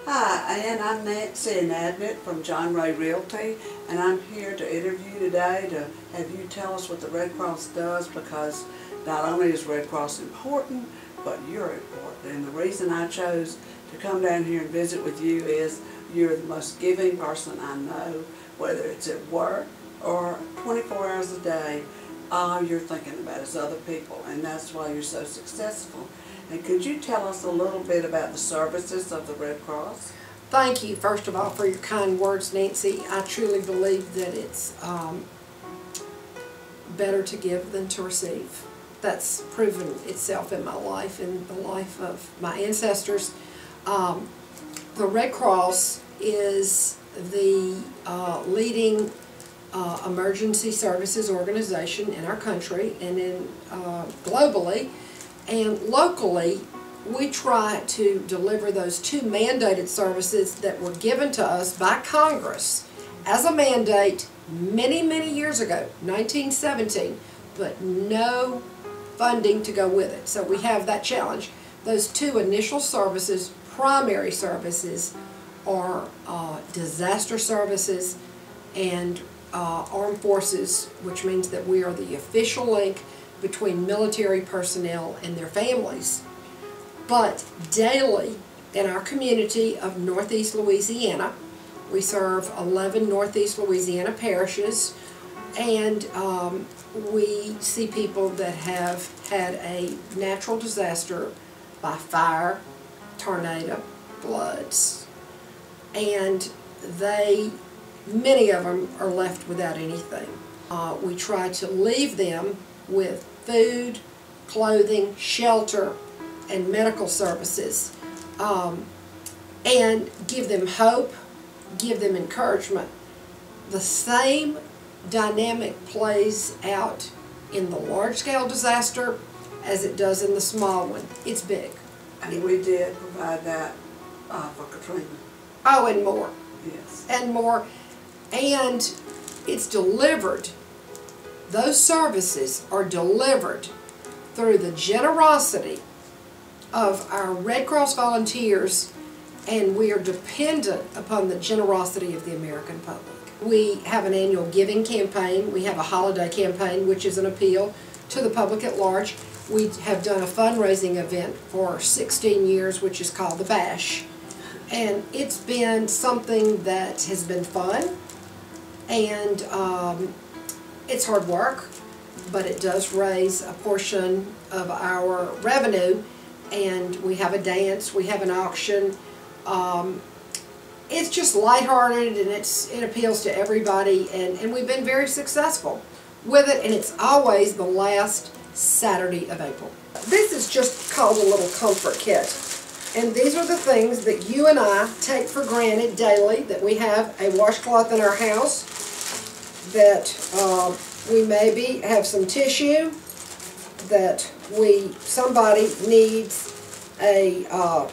Hi, and I'm Nancy and Adnet from John Ray Realty, and I'm here to interview today to have you tell us what the Red Cross does, because not only is Red Cross important, but you're important. And the reason I chose to come down here and visit with you is you're the most giving person I know, whether it's at work or 24 hours a day. All you're thinking about is other people, and that's why you're so successful. And could you tell us a little bit about the services of the Red Cross? Thank you, first of all, for your kind words, Nancy. I truly believe that it's better to give than to receive. That's proven itself in my life and the life of my ancestors. The Red Cross is the leading emergency services organization in our country and globally. And locally, we try to deliver those two mandated services that were given to us by Congress as a mandate many, many years ago, 1917, but no funding to go with it. So we have that challenge. Those two initial services, primary services, are disaster services and armed forces, which means that we are the official link between military personnel and their families. But daily in our community of Northeast Louisiana, we serve 11 Northeast Louisiana parishes, and we see people that have had a natural disaster by fire, tornado, floods, and many of them are left without anything. We try to leave them with food, clothing, shelter, and medical services, and give them hope, give them encouragement. The same dynamic plays out in the large-scale disaster as it does in the small one. It's big. And we did provide that for Katrina. Oh, and more. Yes. And more. And it's delivered. Those services are delivered through the generosity of our Red Cross volunteers, and we are dependent upon the generosity of the American public. We have an annual giving campaign. We have a holiday campaign, which is an appeal to the public at large. We have done a fundraising event for 16 years, which is called the Bash. And it's been something that has been fun, and it's hard work, but it does raise a portion of our revenue, and we have a dance, we have an auction. It's just lighthearted, and it appeals to everybody, and we've been very successful with it, and it's always the last Saturday of April. This is just called a little comfort kit, and these are the things that you and I take for granted daily, that we have a washcloth in our house, that we maybe have some tissue, that somebody needs a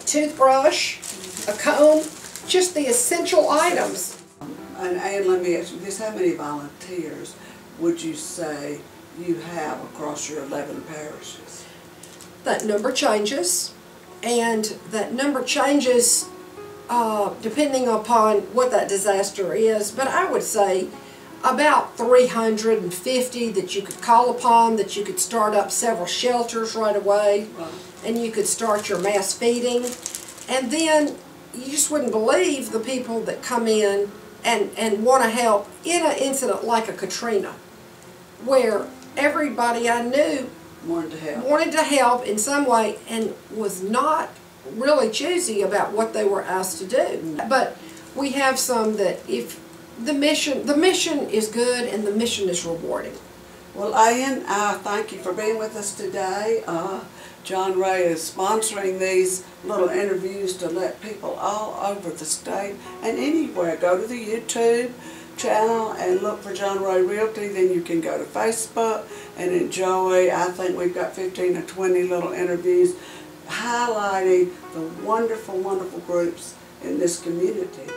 toothbrush, a comb, just the essential items. And let me ask you this, how many volunteers would you say you have across your 11 parishes? That number changes, and that number changes depending upon what that disaster is, but I would say about 350 that you could call upon, that you could start up several shelters right away, and you could start your mass feeding. And then you just wouldn't believe the people that come in and want to help in an incident like a Katrina, where everybody I knew wanted to help in some way and was not really choosy about what they were asked to do. But we have some that if the mission is good and the mission is rewarding. Well, Ann, thank you for being with us today. John Ray is sponsoring these little interviews to let people all over the state and anywhere go to the YouTube channel and look for John Ray Realty. Then you can go to Facebook and enjoy. I think we've got 15 or 20 little interviews highlighting the wonderful, wonderful groups in this community.